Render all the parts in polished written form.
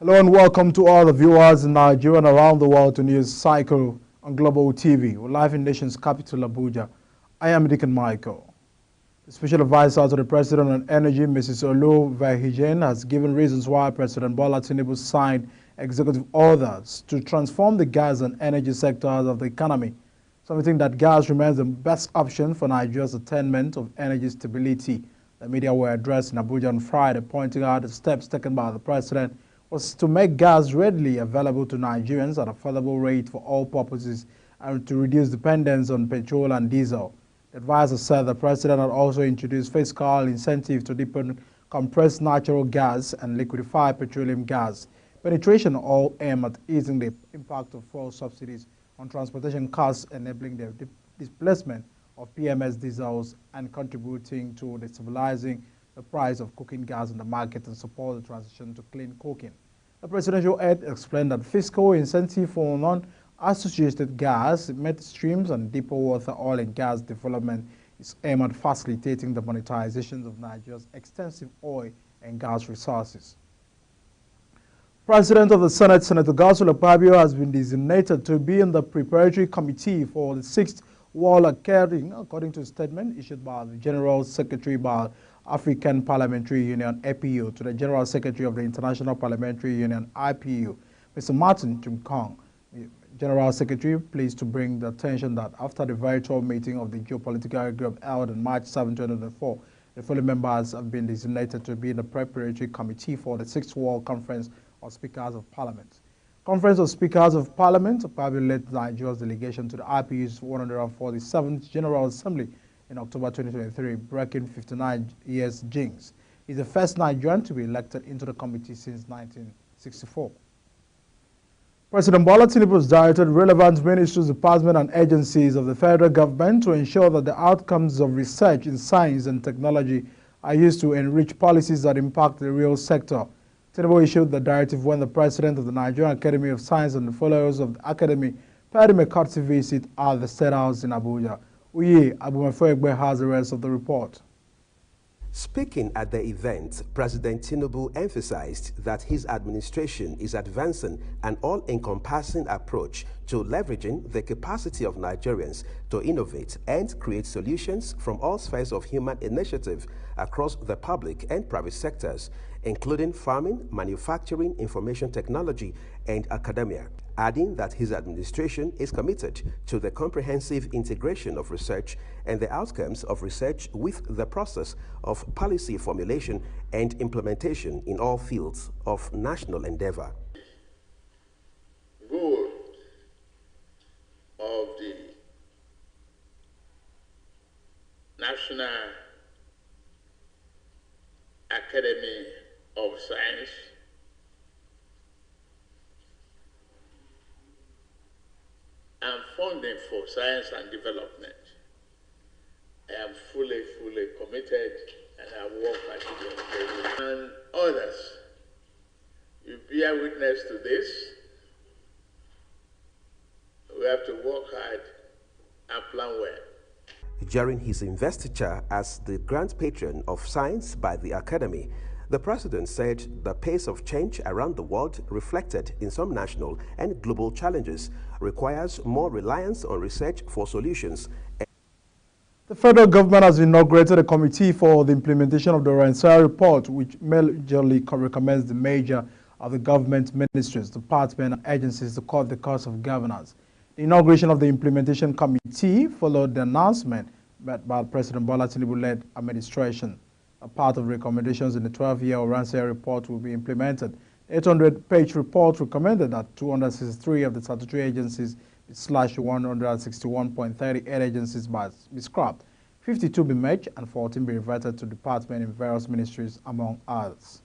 Hello and welcome to all the viewers in Nigeria and around the world to News Cycle on Global TV. We're live in nation's capital, Abuja. I am Deacon Michael. The Special Advisor to the President on Energy, Mrs. Olu Verhijen, has given reasons why President Bola Tinubu signed executive orders to transform the gas and energy sectors of the economy, something that gas remains the best option for Nigeria's attainment of energy stability. The media were addressed in Abuja on Friday, pointing out the steps taken by the President was to make gas readily available to Nigerians at affordable rate for all purposes and to reduce dependence on petrol and diesel. The advisor said the President had also introduced fiscal incentive to deepen compressed natural gas and liquefied petroleum gas. Penetration all aim at easing the impact of fuel subsidies on transportation costs, enabling the displacement of PMS diesels and contributing to the stabilizing the price of cooking gas in the market and support the transition to clean cooking. The presidential aide explained that fiscal incentive for non-associated gas, midstreams, and deeper water oil and gas development is aimed at facilitating the monetization of Nigeria's extensive oil and gas resources. President of the Senate, Senator Godswill Akpabio, has been designated to be in the preparatory committee for the 6th World Academy, according to a statement issued by the General Secretary by African Parliamentary Union (APU) to the General Secretary of the International Parliamentary Union (IPU), Mr. Martin Chumkong. The General Secretary pleased to bring the attention that after the virtual meeting of the Geopolitical Group held on March 7, 2024, the following members have been designated to be in the preparatory committee for the 6th World Conference of Speakers of Parliament. Conference of Speakers of Parliament probably led Nigeria's delegation to the IPU's 147th General Assembly in October 2023, breaking 59 years jinx. He's the first Nigerian to be elected into the committee since 1964. President Bola Tinubu has directed relevant ministries, departments, and agencies of the federal government to ensure that the outcomes of research in science and technology are used to enrich policies that impact the real sector. Tinubu issued the directive when the president of the Nigerian Academy of Science and the followers of the academy paid him a courtesy visit at the State House in Abuja. Uye Abumafoegbe has the rest of the report. Speaking at the event, President Tinubu emphasized that his administration is advancing an all-encompassing approach to leveraging the capacity of Nigerians to innovate and create solutions from all spheres of human initiative across the public and private sectors, including farming, manufacturing, information technology, and academia, adding that his administration is committed to the comprehensive integration of research and the outcomes of research with the process of policy formulation and implementation in all fields of national endeavor. Goal of the National Academy of Science and funding for science and development. I am fully committed and I work at it. And others, you bear witness to this. We have to work hard and plan well. During his investiture as the Grand Patron of Science by the Academy, the President said the pace of change around the world, reflected in some national and global challenges, requires more reliance on research for solutions. The federal government has inaugurated a committee for the implementation of the Ransai report, which majorly recommends the major of the government ministries, departments, and agencies to cut the cost of governance. The inauguration of the implementation committee followed the announcement made by President Bola Tinubu-led administration. A part of recommendations in the 12-year Ransai report will be implemented. The 800-page report recommended that 263 of the statutory agencies slash 161.38 agencies be scrapped, 52 be merged, and 14 be reverted to departments in various ministries, among others.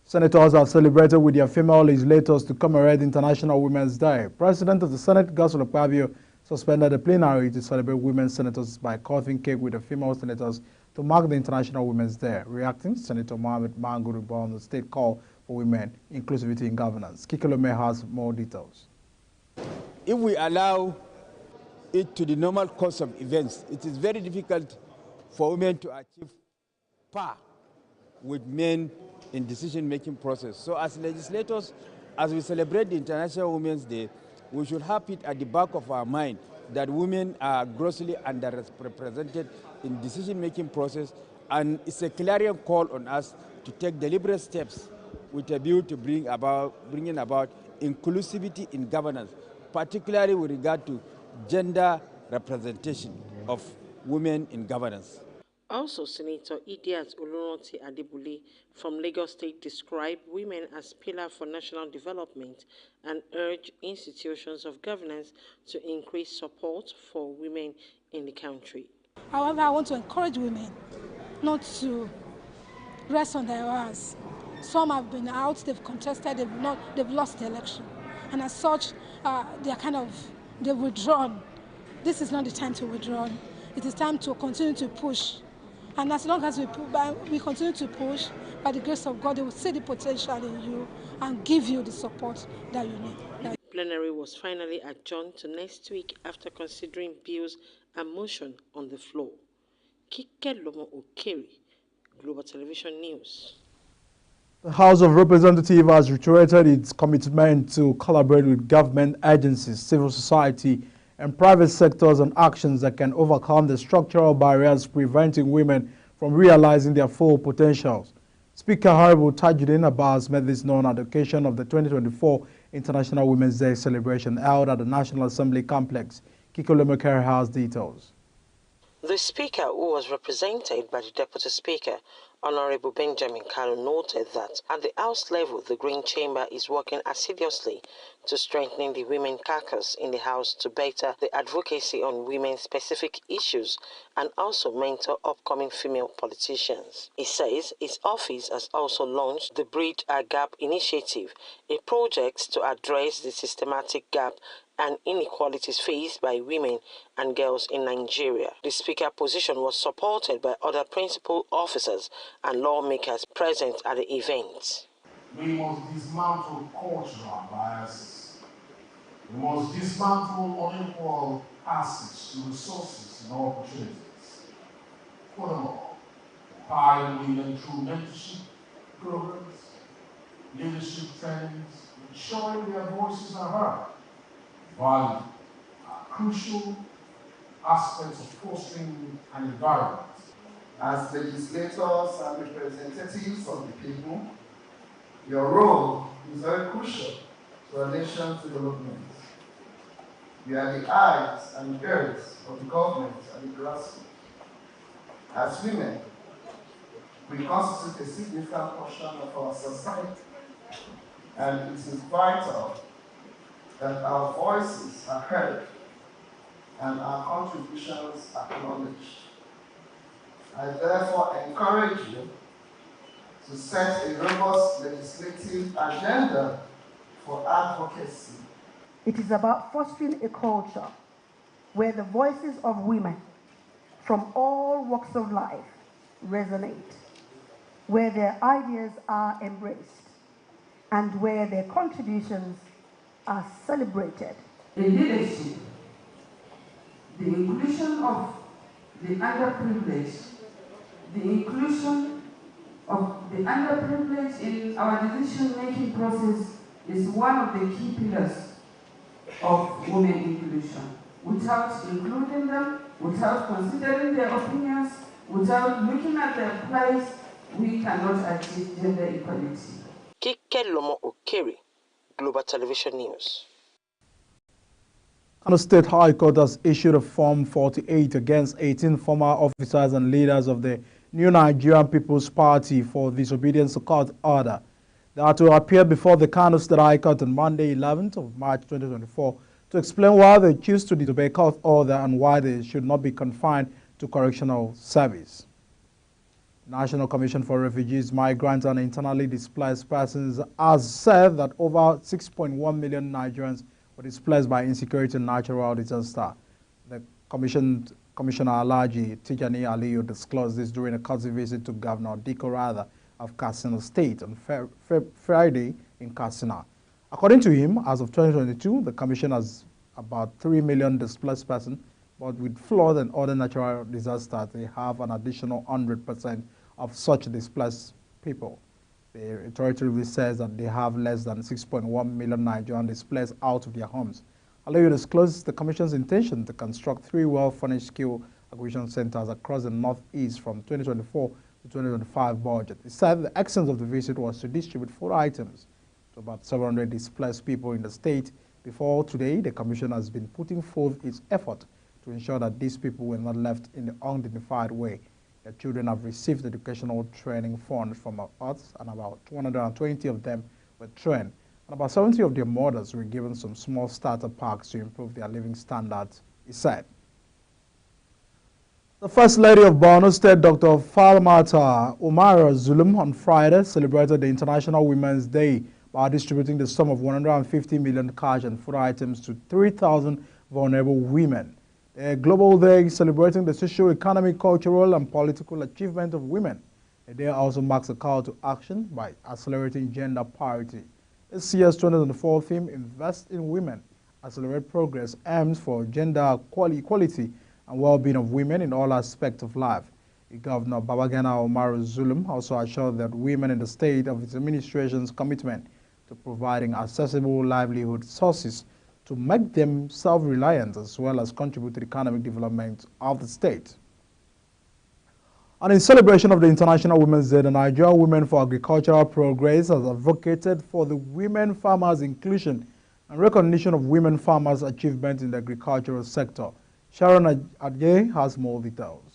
Senators have celebrated with their female legislators to commemorate International Women's Day. President of the Senate, Godswill Akpabio, suspended the plenary to celebrate women senators by cutting cake with the female senators to mark the International Women's Day. Reacting, Senator Mohammed Manguru on the state call for women inclusivity in governance. Kikolome has more details. If we allow it to the normal course of events, it is very difficult for women to achieve par with men in decision-making process. So as legislators, as we celebrate the International Women's Day, we should have it at the back of our mind that women are grossly underrepresented in decision-making process, and it's a clarion call on us to take deliberate steps with a view to bringing about inclusivity in governance, particularly with regard to gender representation of women in governance. Also, Senator Idiat Oloronti Adebule from Lagos State described women as pillar for national development and urged institutions of governance to increase support for women in the country. However, I want to encourage women not to rest on their hands. Some have been out, they've contested, they've lost the election. And as such, they've withdrawn. This is not the time to withdraw. It is time to continue to push. And as long as we continue to push, by the grace of God, they will see the potential in you and give you the support that you need. The plenary was finally adjourned to next week after considering bills and motion on the floor. Kike Lomo Okeri, Global Television News. The House of Representatives has reiterated its commitment to collaborate with government agencies, civil society, and private sectors on actions that can overcome the structural barriers preventing women from realizing their full potentials. Speaker Honorable Tajuddin Abbas made this known at the occasion of the 2024 International Women's Day celebration held at the National Assembly Complex. Kiko Lemekere has details. The Speaker, who was represented by the Deputy Speaker, Honorable Benjamin Kalu, noted that at the House level, the Green Chamber is working assiduously to strengthen the women caucus in the House to better the advocacy on women-specific issues and also mentor upcoming female politicians. He says his office has also launched the Bridge a Gap initiative, a project to address the systematic gap and inequalities faced by women and girls in Nigeria. The Speaker position was supported by other principal officers and lawmakers present at the event. We must dismantle cultural biases. We must dismantle unequal access to resources and opportunities. Furthermore, empowering women through mentorship programs, leadership trainings, ensuring their voices are heard. Value are crucial aspects of fostering an environment. As legislators and representatives of the people, your role is very crucial to our nation's development. You are the eyes and ears of the government and the grassroots. As women, we constitute a significant portion of our society, and it is vital that our voices are heard and our contributions acknowledged. I therefore encourage you to set a robust legislative agenda for advocacy. It is about fostering a culture where the voices of women from all walks of life resonate, where their ideas are embraced, and where their contributions are celebrated. In leadership, the inclusion of the underprivileged, the inclusion of the underprivileged in our decision-making process is one of the key pillars of women inclusion. Without including them, without considering their opinions, without looking at their place, we cannot achieve gender equality. Kike Lomo Okeri, Global Television News. Kano State High Court has issued a Form 48 against 18 former officers and leaders of the New Nigerian People's Party for disobedience to court order. They are to appear before the Kano State High Court on Monday, 11th of March 2024 to explain why they choose to disobey court order and why they should not be confined to correctional service. National Commission for Refugees, Migrants and Internally Displaced Persons has said that over 6.1 million Nigerians were displaced by insecurity and natural disaster. The Commissioner Alhaji Tijani Aliyu disclosed this during a courtesy visit to Governor Diko Rather of Katsina State on Friday in Katsina. According to him, as of 2022, the Commission has about 3 million displaced persons, but with flood and other natural disasters, they have an additional 100% of such displaced people. The authority says that they have less than 6.1 million Nigerians displaced out of their homes. Alayo discloses the Commission's intention to construct 3 well-furnished skill acquisition centers across the Northeast from 2024 to 2025 budget. It said the essence of the visit was to distribute food items to about 700 displaced people in the state. Before today, the Commission has been putting forth its effort to ensure that these people were not left in the undignified way. Their children have received educational training funds from us, and about 220 of them were trained. And about 70 of their mothers were given some small starter packs to improve their living standards, he said. The First Lady of Borno State, Dr. Falmata Umar Zulum, on Friday celebrated the International Women's Day by distributing the sum of 150 million cash and food items to 3,000 vulnerable women. A global day celebrating the social, economic, cultural, and political achievement of women. The day also marks a call to action by accelerating gender parity. This year's 2024 theme, Invest in Women, Accelerate Progress, aims for gender equality and well-being of women in all aspects of life. The Governor Babagana Umar Zulum also assured that women in the state of its administration's commitment to providing accessible livelihood sources to make them self-reliant as well as contribute to the economic development of the state. And in celebration of the International Women's Day, the Nigerian Women for Agricultural Progress has advocated for the women farmers' inclusion and recognition of women farmers' achievements in the agricultural sector. Sharon Adye has more details.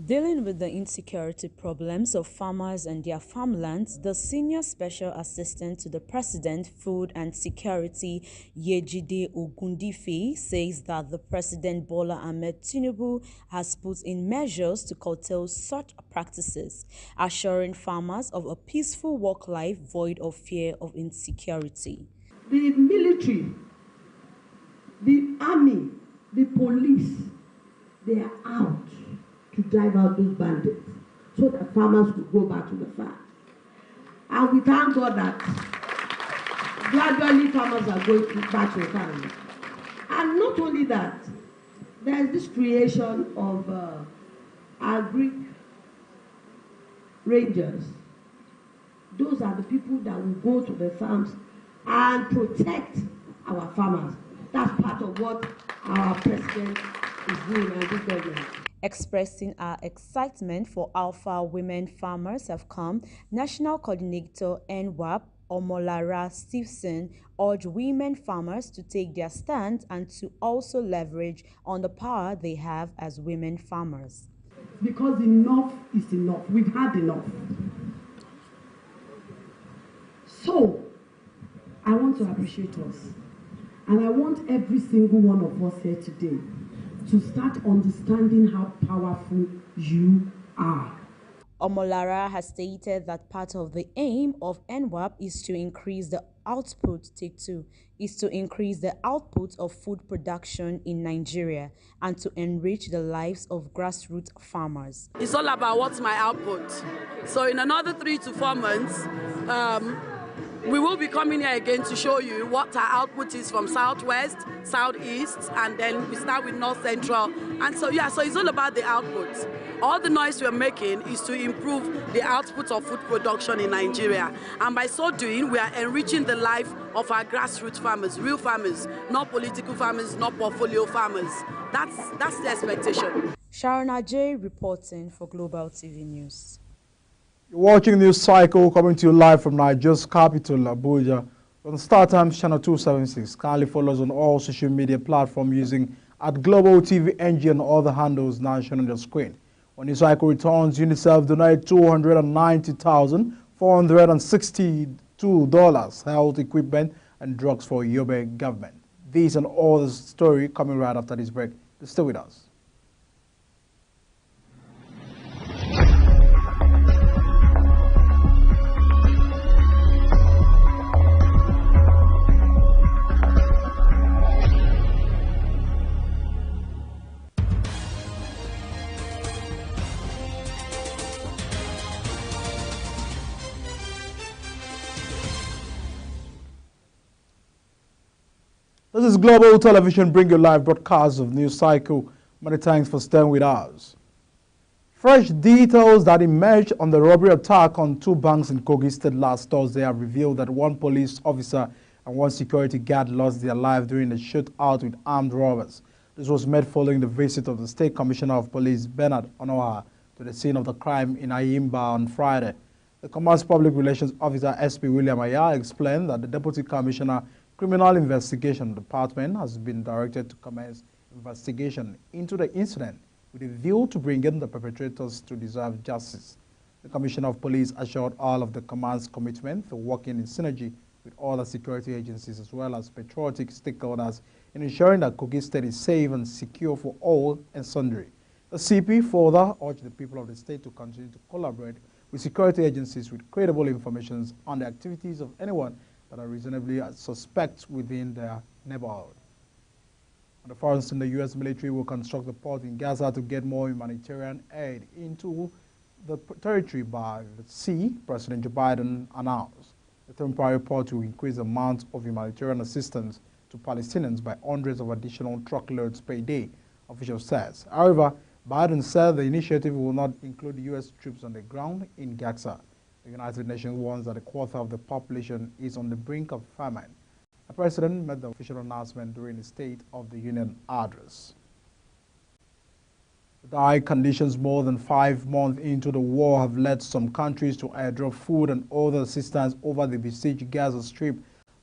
Dealing with the insecurity problems of farmers and their farmlands, the Senior Special Assistant to the President, Food and Security, Yejide Ogundife, says that the President Bola Ahmed Tinubu has put in measures to curtail such practices, assuring farmers of a peaceful work life void of fear of insecurity. The military, the army, the police, they are out to drive out those bandits so that farmers could go back to the farm. And we thank God that gradually farmers are going back to the farm. And not only that, there is this creation of agri rangers. Those are the people that will go to the farms and protect our farmers. That's part of what our president is doing and this government. Expressing our excitement for Alpha Women Farmers have come, National Coordinator NWAP Omolara Stevenson urged women farmers to take their stand and to also leverage on the power they have as women farmers. Because enough is enough. We've had enough. So, I want to appreciate us. And I want every single one of us here today to start understanding how powerful you are. Omolara has stated that part of the aim of NWAP is to increase the output, increase the output of food production in Nigeria and to enrich the lives of grassroots farmers. It's all about what's my output. So in another 3 to 4 months, we will be coming here again to show you what our output is from Southwest, Southeast, and then we start with North Central. And so, yeah, so it's all about the output. All the noise we're making is to improve the output of food production in Nigeria. And by so doing, we are enriching the life of our grassroots farmers, real farmers, not political farmers, not portfolio farmers. That's the expectation. Sharon Ajay reporting for Global TV News. You're watching News Cycle coming to you live from Nigeria's capital, Abuja, on StarTimes Channel 276. Kindly follow us on all social media platforms using @Global TV NG and all the handles now shown on your screen. When News Cycle returns, UNICEF donate $290,462 health equipment and drugs for Yobe government. These and all the story coming right after this break. Stay with us. This is Global Television, bring you live broadcasts of News Cycle. Many thanks for staying with us. Fresh details that emerged on the robbery attack on two banks in Kogi State last Thursday have revealed that one police officer and one security guard lost their life during a shootout with armed robbers. This was made following the visit of the State Commissioner of Police, Bernard Onoha, to the scene of the crime in Ayimba on Friday. The Command's Public Relations Officer, SP William Aya, explained that the Deputy Commissioner Criminal Investigation Department has been directed to commence investigation into the incident with a view to bringing the perpetrators to deserve justice. The Commissioner of Police assured all of the Command's commitment to working in synergy with other security agencies as well as patriotic stakeholders in ensuring that Kogi State is safe and secure for all and sundry. The CP further urged the people of the state to continue to collaborate with security agencies with credible information on the activities of anyone that are reasonably suspect within their neighborhood. On the front, the U.S. military will construct a port in Gaza to get more humanitarian aid into the territory by the sea, President Joe Biden announced. The temporary port will increase the amount of humanitarian assistance to Palestinians by hundreds of additional truckloads per day, official says. However, Biden said the initiative will not include U.S. troops on the ground in Gaza. The United Nations warns that a quarter of the population is on the brink of famine. The president made the official announcement during the State of the Union address. The dire conditions more than 5 months into the war have led some countries to airdrop food and other assistance over the besieged Gaza Strip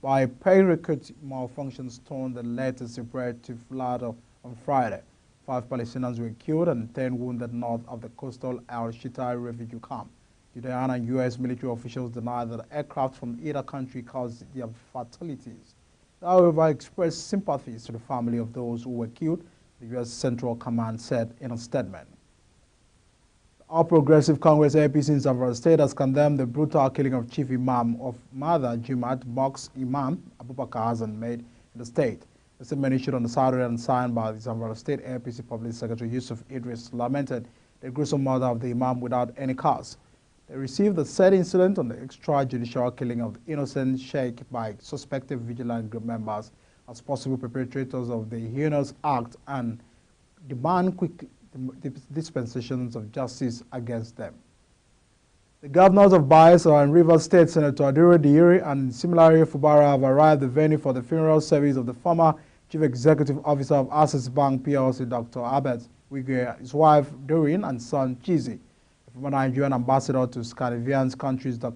by a paraquat malfunction storm that led to separatist slaughter on Friday. 5 Palestinians were killed and 10 wounded north of the coastal Al-Shitai refugee camp. Judean and U.S. military officials deny that aircraft from either country caused their fatalities. They, however, expressed sympathies to the family of those who were killed, the U.S. Central Command said in a statement. The All Progressive Congress APC in Zamfara State has condemned the brutal killing of Chief Imam of Mother Jumat Mosque Imam Abubakar Hassan made in the state. The statement issued on the Saturday and signed by the Zamfara State APC Public Secretary Yusuf Idris lamented the gruesome murder of the Imam without any cause. They received the said incident on the extrajudicial killing of the innocent sheikh by suspected vigilant group members as possible perpetrators of the heinous act and demand quick dispensations of justice against them. The governors of Bayelsa and Rivers State, Senator Adiro Diiri and Similari Fubara, have arrived at the venue for the funeral service of the former Chief Executive Officer of Access Bank PLC, Dr. Abed Wigwe, his wife Doreen, and son Chizi. The former Nigerian ambassador to Scandinavian countries, Dr.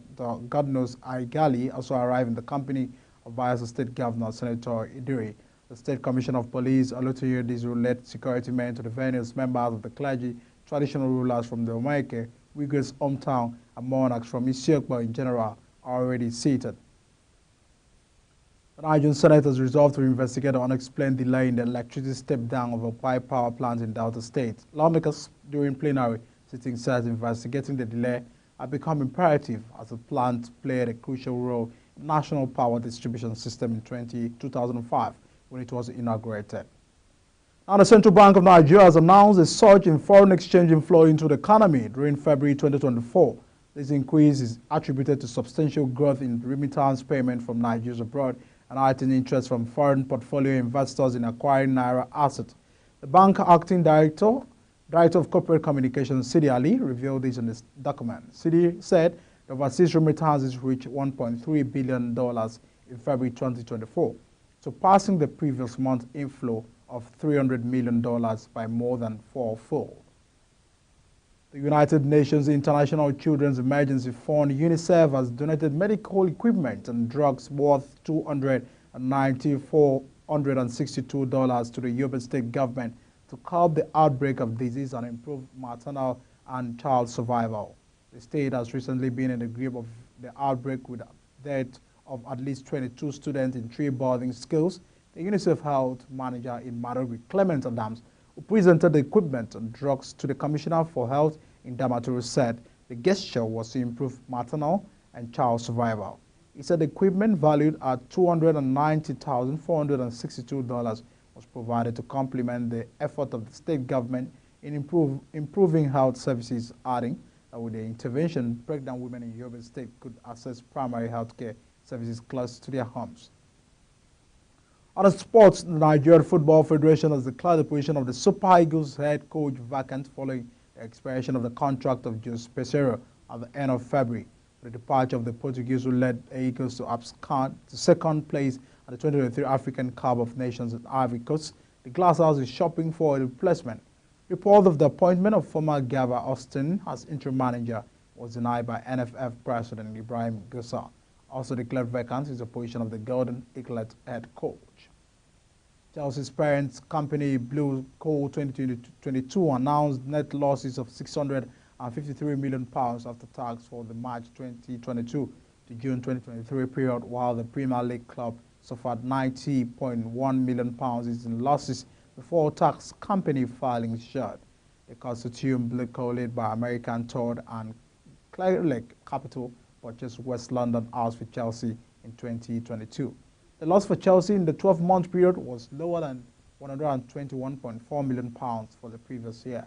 Godnos Aigali, also arrived in the company of Bayelsa State Governor Senator Idiri. The State Commissioner of Police, Olutoye Dizu, led security men to the venue as members of the clergy, traditional rulers from the Omaike, Wigwe's hometown, and monarchs from Isiokbo in general are already seated. The Nigerian Senate has resolved to investigate the unexplained delay in the electricity step-down of a pipe power plant in Delta State. Lawmakers during plenary sitting said investigating the delay had become imperative as the plant played a crucial role in the national power distribution system in 2005 when it was inaugurated. Now, the Central Bank of Nigeria has announced a surge in foreign exchange inflow into the economy during February 2024. This increase is attributed to substantial growth in remittance payment from Nigerians abroad and heightened interest from foreign portfolio investors in acquiring Naira assets. The bank acting director of Corporate Communications, Sidi Ali, revealed this in this document. Sidi said the overseas remittances reached $1.3 billion in February 2024, surpassing the previous month inflow of $300 million by more than fourfold. The United Nations International Children's Emergency Fund, UNICEF, has donated medical equipment and drugs worth $294,462 to the Yobe State government to curb the outbreak of disease and improve maternal and child survival. The state has recently been in the grip of the outbreak with the death of at least 22 students in 3 boarding schools. The UNICEF Health Manager in Madogi, Clement Adams, who presented the equipment and drugs to the Commissioner for Health in Damaturu, said the gesture was to improve maternal and child survival. He said the equipment valued at $290,462 was provided to complement the effort of the state government in improving health services, adding that with the intervention, pregnant women in Yobe State could access primary health care services close to their homes. On sports, the Nigerian Football Federation has declared the position of the Super Eagles head coach vacant following the expiration of the contract of Jose Peseiro at the end of February, the departure of the Portuguese who led Eagles to abscond to second place at the 2023 African Cup of Nations at Ivory Coast, the Glasshouse is shopping for a replacement. Report of the appointment of former Gava Austin as interim manager was denied by NFF President Ibrahim Gussa. Also declared vacant is the position of the Golden Eaglet head coach. Chelsea's parent company Blue Coal 2022 announced net losses of £653 million after tax for the March 2022 to June 2023 period, while the Premier League club suffered £90.1 million in losses before tax company filings showed. The consortium Blue Coal, led by American Todd and Clearlake Capital, purchased West London House for Chelsea in 2022. The loss for Chelsea in the 12-month period was lower than £121.4 million for the previous year.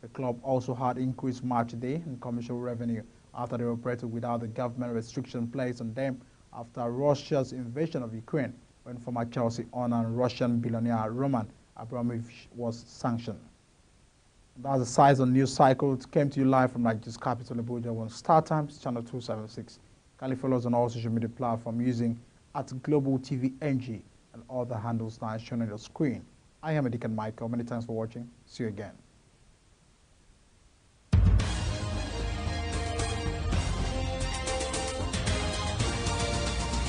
The club also had increased match day and commercial revenue after they operated without the government restriction placed on them after Russia's invasion of Ukraine, when former Chelsea owner and Russian billionaire Roman Abramovich was sanctioned. That's the size of news cycle. It came to you live from Nigeria's capital, Abuja, on Star Times, channel 276. Kindly follow us on all social media platforms using @Global TV NG and all the handles now shown on your screen. I am Edikan Michael. Many thanks for watching. See you again.